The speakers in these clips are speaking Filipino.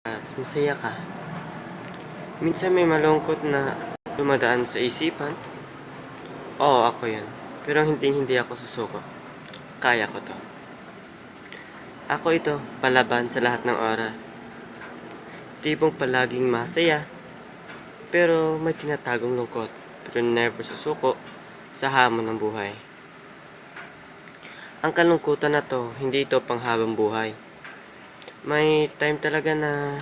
Masaya ka. Minsan may malungkot na dumadaan sa isipan. Oo, ako yan. Pero hindi ako susuko. Kaya ko to. Ako ito, palaban sa lahat ng oras. Tipong palaging masaya, pero may tinatagong lungkot. Pero never susuko sa hamon ng buhay. Ang kalungkutan na to, hindi ito panghabang buhay. May time talaga na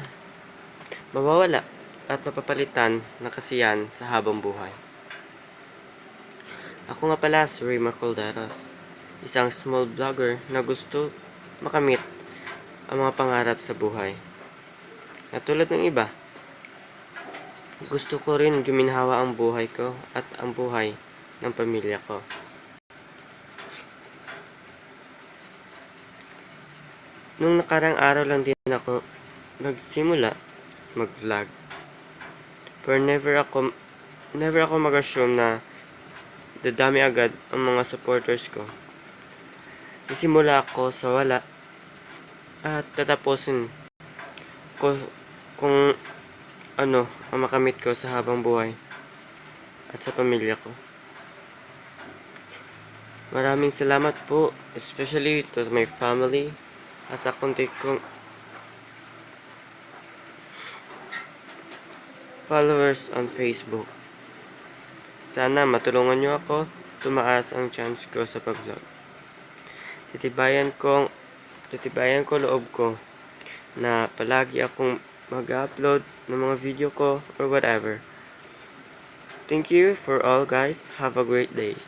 mawawala at mapapalitan ng kasiyan sa habang buhay. Ako nga pala si Raymar Calderos, isang small vlogger na gusto makamit ang mga pangarap sa buhay. At tulad ng iba, gusto ko rin guminhawa ang buhay ko at ang buhay ng pamilya ko. Nung nakarang araw lang din ako nagsimula mag-vlog. Pero never ako mag-assume na dadami agad ang mga supporters ko. Sisimula ako sa wala at tatapusin ko kung ano ang makamit ko sa habang buhay at sa pamilya ko. Maraming salamat po, especially to my family at sa konti kong followers on Facebook. Sana matulungan nyo ako tumaas ang chance ko sa pag-vlog. Titibayan ko loob ko na palagi akong mag-upload ng mga video ko or whatever. Thank you for all guys. Have a great day.